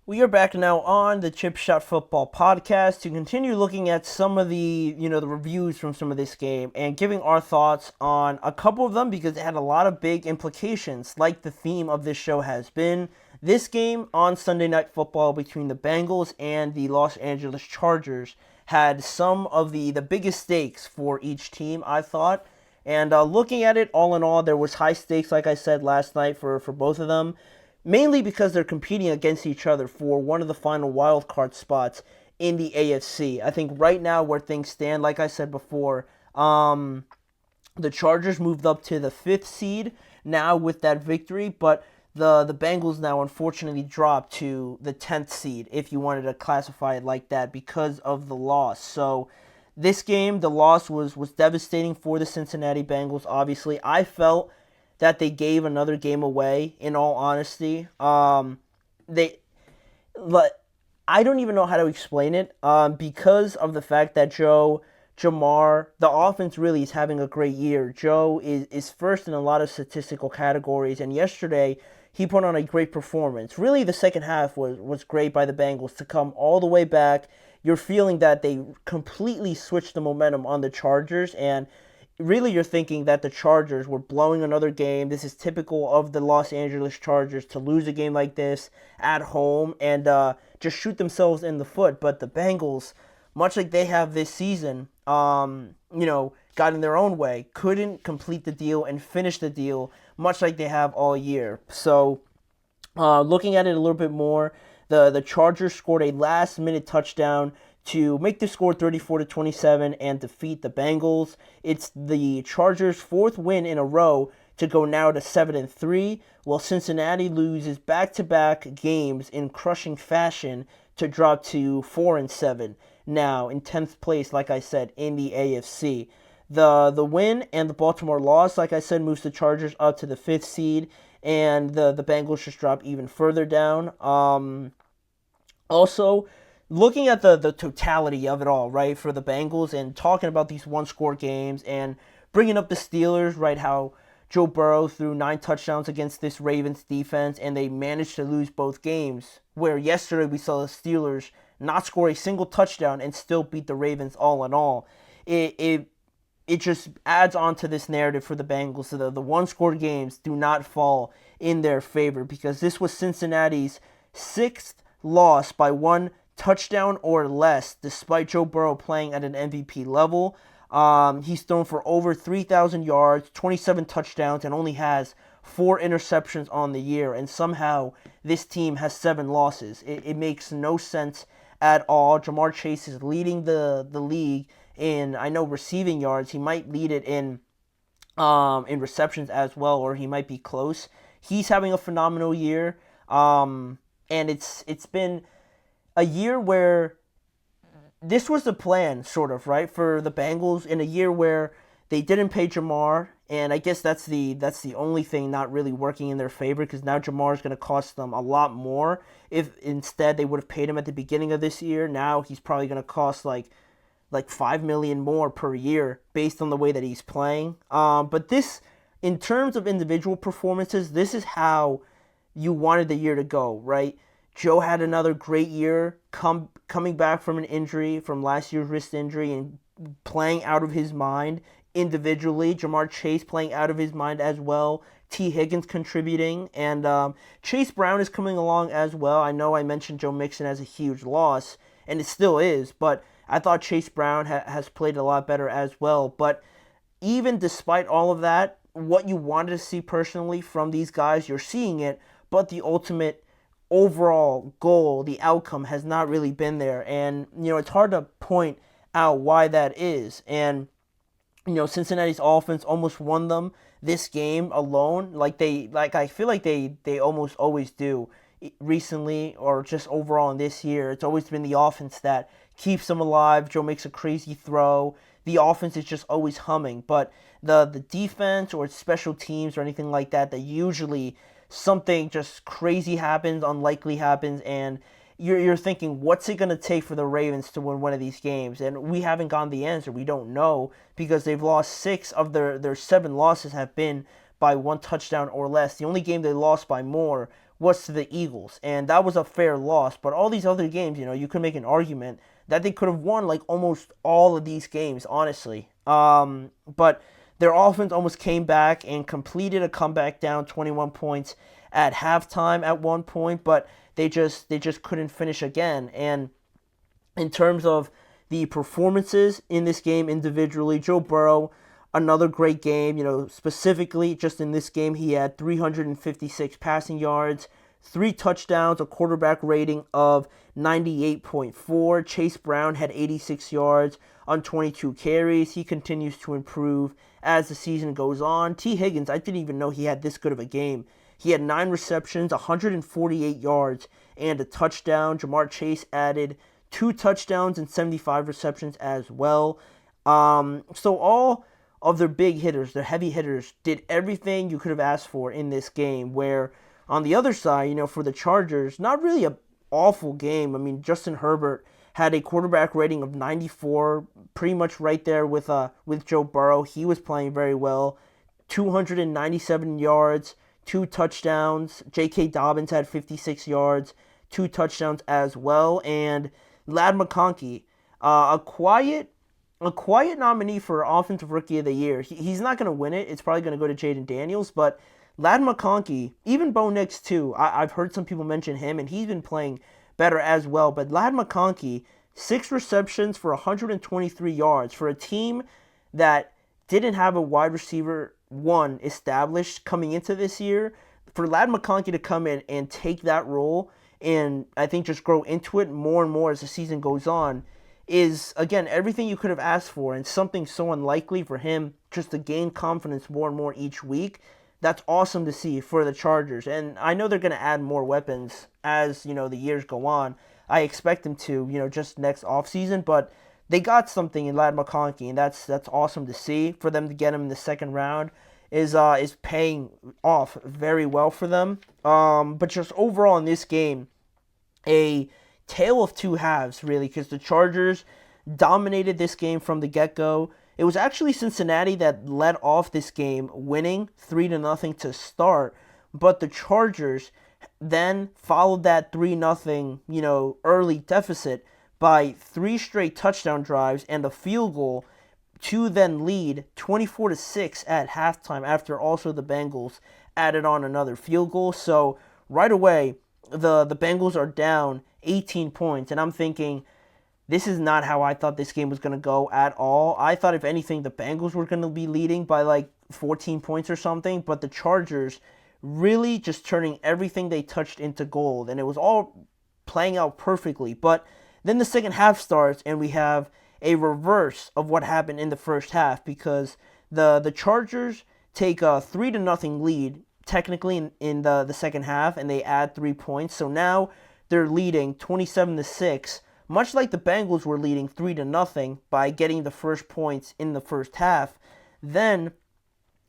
We are back now on the Chip Shot Football Podcast to continue looking at some of the reviews from some of this game and giving our thoughts on a couple of them because it had a lot of big implications, like the theme of this show has been. This game on Sunday Night Football between the Bengals and the Los Angeles Chargers had some of the biggest stakes for each team, I thought. And looking at it, all in all, there was high stakes, like I said last night, for both of them. Mainly because they're competing against each other for one of the final wild card spots in the AFC. I think right now where things stand, like I said before, the Chargers moved up to the 5th seed now with that victory, but the Bengals now unfortunately dropped to the 10th seed, if you wanted to classify it like that, because of the loss. So this game, the loss was devastating for the Cincinnati Bengals, obviously. I felt that they gave another game away, in all honesty. They, but I don't even know how to explain it, because of the fact that Jamar, the offense really is having a great year. Joe is first in a lot of statistical categories, and yesterday he put on a great performance. Really, the second half was great by the Bengals to come all the way back. You're feeling that they completely switched the momentum on the Chargers, and really you're thinking that the Chargers were blowing another game. This is typical of the Los Angeles Chargers to lose a game like this at home and just shoot themselves in the foot. But the Bengals, much like they have this season, got in their own way, couldn't complete the deal and finish the deal, much like they have all year. So looking at it a little bit more, the Chargers scored a last-minute touchdown to make the score 34-27 and defeat the Bengals. It's the Chargers' 4th win in a row to go now to 7-3, while Cincinnati loses back-to-back games in crushing fashion to drop to 4-7. Now in 10th place, like I said, in the AFC. The win and the Baltimore loss, like I said, moves the Chargers up to the 5th seed, and the Bengals just drop even further down. Also, looking at the totality of it all, right, for the Bengals and talking about these one-score games and bringing up the Steelers, right, how Joe Burrow threw 9 touchdowns against this Ravens defense and they managed to lose both games, where yesterday we saw the Steelers not score a single touchdown and still beat the Ravens all in all. It just adds on to this narrative for the Bengals. So the one-score games do not fall in their favor because this was Cincinnati's 6th loss by 1 touchdown or less, despite Joe Burrow playing at an MVP level. He's thrown for over 3,000 yards, 27 touchdowns, and only has 4 interceptions on the year. And somehow this team has 7 losses. It makes no sense at all. Jamar Chase is leading the league in, I know, receiving yards. He might lead it in receptions as well, or he might be close. He's having a phenomenal year, and it's been a year where this was the plan, sort of, right, for the Bengals, in a year where they didn't pay Jamar, and I guess that's the only thing not really working in their favor, because now Jamar is going to cost them a lot more. If instead they would have paid him at the beginning of this year, now he's probably going to cost like $5 million more per year based on the way that he's playing. But this, in terms of individual performances, this is how you wanted the year to go, right? Joe had another great year coming back from an injury, from last year's wrist injury, and playing out of his mind individually. Jamar Chase playing out of his mind as well. T. Higgins contributing. And Chase Brown is coming along as well. I know I mentioned Joe Mixon as a huge loss, and it still is, but I thought Chase Brown has played a lot better as well. But even despite all of that, what you wanted to see personally from these guys, you're seeing it, but the ultimate overall goal, the outcome, has not really been there. And, it's hard to point out why that is. And, Cincinnati's offense almost won them this game alone. I feel like they almost always do recently, or just overall in this year. It's always been the offense that keeps them alive. Joe makes a crazy throw. The offense is just always humming. But the defense or special teams or anything like that usually something just crazy happens, unlikely happens, and you're thinking, what's it going to take for the Ravens to win one of these games? And we haven't gotten the answer. We don't know, because they've lost 6 of their 7 losses have been by 1 touchdown or less. The only game they lost by more was to the Eagles, and that was a fair loss. But all these other games, you could make an argument that they could have won like almost all of these games, honestly. But their offense almost came back and completed a comeback down 21 points at halftime at one point, but they just couldn't finish again. And in terms of the performances in this game individually, Joe Burrow, another great game. Specifically just in this game, he had 356 passing yards, 3 touchdowns, a quarterback rating of 98.4. Chase Brown had 86 yards on 22 carries. He continues to improve as the season goes on. T. Higgins, I didn't even know he had this good of a game. He had 9 receptions, 148 yards, and a touchdown. Jamar Chase added 2 touchdowns and 75 receptions as well. So all of their big hitters, their heavy hitters, did everything you could have asked for in this game, where on the other side, for the Chargers, not really an awful game. I mean, Justin Herbert had a quarterback rating of 94, pretty much right there with Joe Burrow. He was playing very well. 297 yards, 2 touchdowns. J.K. Dobbins had 56 yards, 2 touchdowns as well. And Ladd McConkey, a quiet nominee for Offensive Rookie of the Year. He's not going to win it. It's probably going to go to Jaden Daniels, but Ladd McConkey, even Bo Nix too, I've heard some people mention him, and he's been playing better as well. But Ladd McConkey, 6 receptions for 123 yards for a team that didn't have a wide receiver one established coming into this year. For Ladd McConkey to come in and take that role and I think just grow into it more and more as the season goes on is, again, everything you could have asked for, and something so unlikely for him just to gain confidence more and more each week. That's awesome to see for the Chargers. And I know they're going to add more weapons as, the years go on. I expect them to, just next offseason, but they got something in Ladd McConkey, and that's awesome to see. For them to get him in the second round is paying off very well for them. But just overall in this game, a tale of two halves, really, because the Chargers dominated this game from the get-go. It was actually Cincinnati that led off this game, winning 3-0 to start, but the Chargers then followed that 3-0, early deficit by 3 straight touchdown drives and a field goal to then lead 24-6 at halftime after also the Bengals added on another field goal. So right away, the Bengals are down 18 points, and I'm thinking, this is not how I thought this game was going to go at all. I thought, if anything, the Bengals were going to be leading by like 14 points or something, but the Chargers really just turning everything they touched into gold, and it was all playing out perfectly. But then the second half starts, and we have a reverse of what happened in the first half, because the Chargers take a 3-0 lead, technically in the second half, and they add 3 points. So now they're leading 27-6, much like the Bengals were leading 3-0 by getting the first points in the first half. Then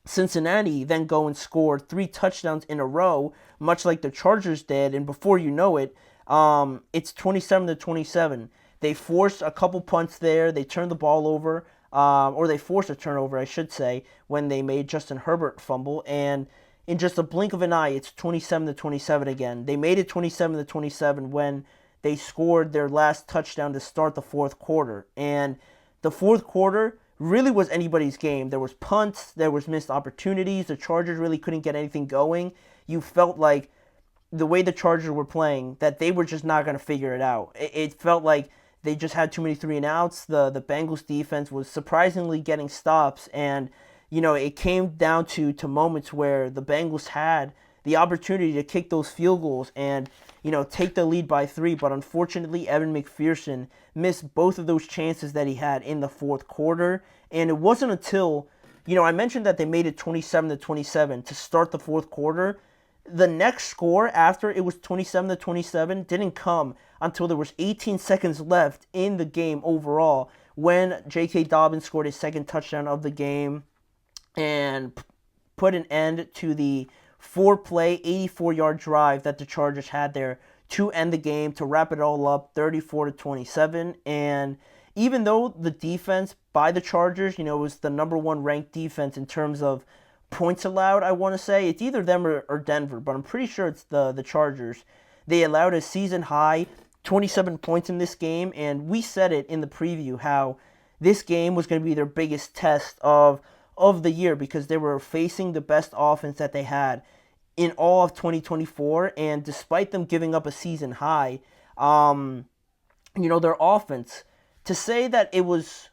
Cincinnati then go and score 3 touchdowns in a row, much like the Chargers did, and before you know it, it's 27-27. They forced a couple punts there. They turned the ball over, or they forced a turnover, I should say, when they made Justin Herbert fumble, and in just a blink of an eye, it's 27-27 again. They made it 27-27 when they scored their last touchdown to start the fourth quarter. And the fourth quarter really was anybody's game. There was punts, there was missed opportunities. The Chargers really couldn't get anything going. You felt like the way the Chargers were playing, that they were just not going to figure it out. It felt like they just had too many 3-and-outs. The Bengals defense was surprisingly getting stops, and it came down to moments where the Bengals had the opportunity to kick those field goals and, take the lead by 3. But unfortunately, Evan McPherson missed both of those chances that he had in the fourth quarter. And it wasn't until, I mentioned that they made it 27-27 to start the fourth quarter. The next score after it was 27-27 didn't come until there was 18 seconds left in the game overall, when J.K. Dobbins scored his second touchdown of the game and put an end to the 4-play, 84-yard drive that the Chargers had there to end the game, to wrap it all up 34-27. And even though the defense by the Chargers, was the number 1 ranked defense in terms of points allowed, I want to say. It's either them or Denver, but I'm pretty sure it's the Chargers. They allowed a season high 27 points in this game, and we said it in the preview how this game was going to be their biggest test of the year because they were facing the best offense that they had in all of 2024, and despite them giving up a season high, their offense, to say that it was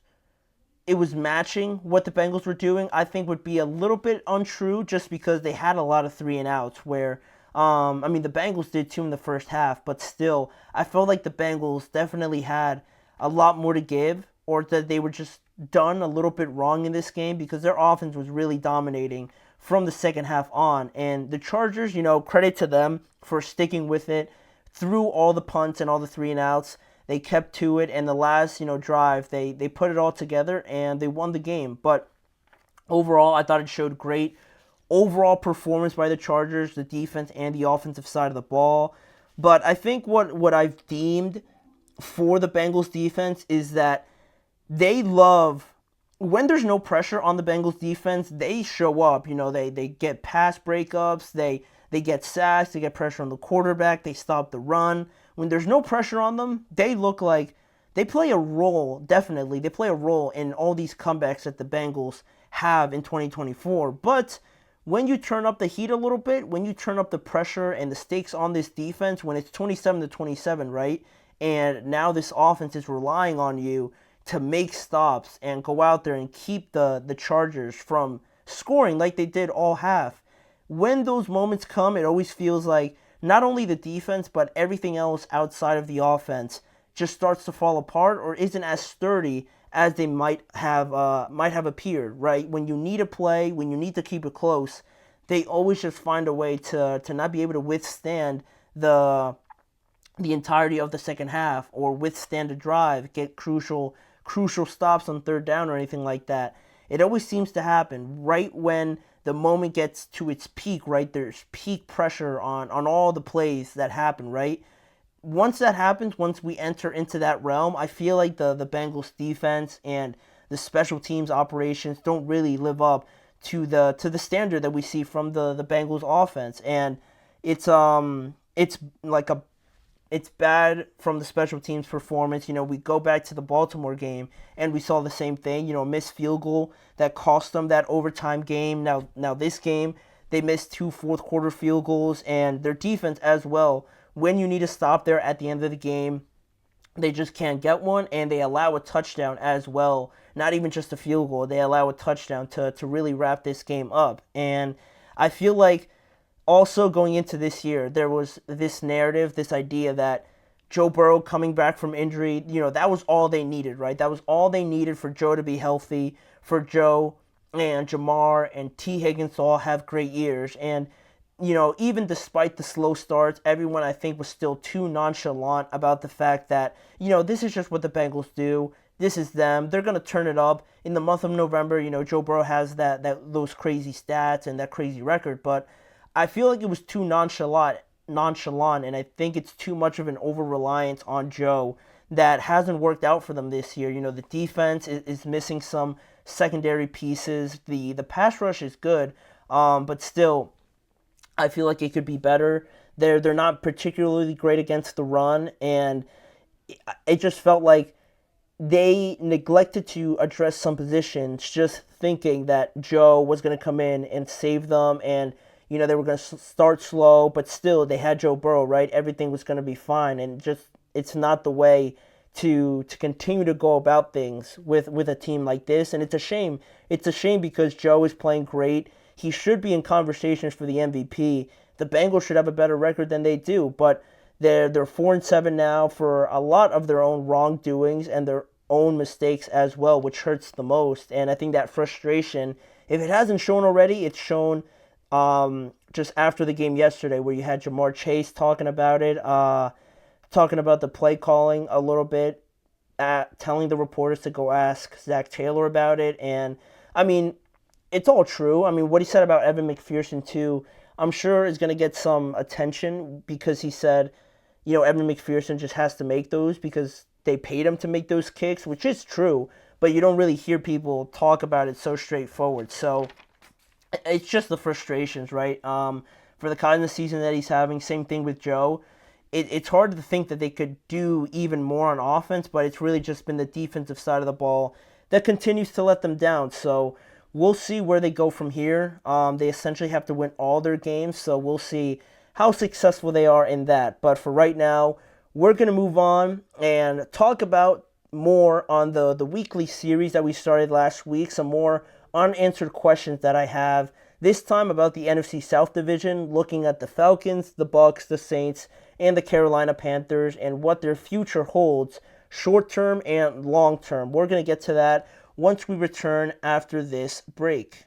matching what the Bengals were doing, I think would be a little bit untrue just because they had a lot of 3-and-outs where, the Bengals did too in the first half, but still, I felt like the Bengals definitely had a lot more to give, or that they were just done a little bit wrong in this game because their offense was really dominating from the second half on. And the Chargers, credit to them for sticking with it through all the punts and all the 3-and-outs. They kept to it, and the last, drive, they put it all together, and they won the game. But overall, I thought it showed great overall performance by the Chargers, the defense and the offensive side of the ball. But I think what I've deemed for the Bengals defense is that they love, when there's no pressure on the Bengals defense, they show up. They get pass breakups, they get sacks, they get pressure on the quarterback, they stop the run. When there's no pressure on them, they look like they play a role, definitely. They play a role in all these comebacks that the Bengals have in 2024. But when you turn up the heat a little bit, when you turn up the pressure and the stakes on this defense, when it's 27-27, right? And now this offense is relying on you to make stops and go out there and keep the Chargers from scoring like they did all half. When those moments come, it always feels like not only the defense, but everything else outside of the offense just starts to fall apart or isn't as sturdy as they might have appeared, right? When you need a play, when you need to keep it close, they always just find a way to not be able to withstand the entirety of the second half or withstand a drive, get crucial stops on third down or anything like that. It always seems to happen right when the moment gets to its peak, right? There's peak pressure on all the plays that happen, right? Once that happens, once we enter into that realm, I feel like the Bengals defense and the special teams operations don't really live up to the standard that we see from the Bengals offense. And it's bad from the special teams performance. We go back to the Baltimore game and we saw the same thing, missed field goal that cost them that overtime game. Now this game, they missed 2 fourth quarter field goals, and their defense as well. When you need to stop there at the end of the game, they just can't get one, and they allow a touchdown as well. Not even just a field goal. They allow a touchdown to really wrap this game up. And I feel like also going into this year, there was this narrative, this idea that Joe Burrow coming back from injury, that was all they needed, right? That was all they needed for Joe to be healthy, for Joe and Jamar and T. Higgins to all have great years. And even despite the slow starts, everyone I think was still too nonchalant about the fact that, this is just what the Bengals do. This is them. They're going to turn it up. In the month of November, Joe Burrow has those crazy stats and that crazy record, but I feel like it was too nonchalant, and I think it's too much of an over-reliance on Joe that hasn't worked out for them this year. The defense is missing some secondary pieces. The pass rush is good, but still, I feel like it could be better. They're not particularly great against the run, and it just felt like they neglected to address some positions, just thinking that Joe was going to come in and save them, and they were going to start slow, but still they had Joe Burrow, right? Everything was going to be fine, and just it's not the way to continue to go about things with a team like this, and it's a shame. It's a shame because Joe is playing great. He should be in conversations for the MVP. The Bengals should have a better record than they do, but they're 4-7 now for a lot of their own wrongdoings and their own mistakes as well, which hurts the most. And I think that frustration, if it hasn't shown already, it's shown just after the game yesterday, where you had Jamar Chase talking about it, talking about the play calling a little bit, telling the reporters to go ask Zach Taylor about it. And it's all true. What he said about Evan McPherson too, I'm sure is going to get some attention because he said, Evan McPherson just has to make those because they paid him to make those kicks, which is true, but you don't really hear people talk about it so straightforward. So it's just the frustrations, right? For the kind of season that he's having, same thing with Joe. It's hard to think that they could do even more on offense, but it's really just been the defensive side of the ball that continues to let them down. So we'll see where they go from here. They essentially have to win all their games, so we'll see how successful they are in that. But for right now, we're going to move on and talk about more on the weekly series that we started last week, some more unanswered questions that I have this time about the NFC South Division, looking at the Falcons, the Bucs, the Saints, and the Carolina Panthers, and what their future holds, short term and long term. We're going to get to that once we return after this break.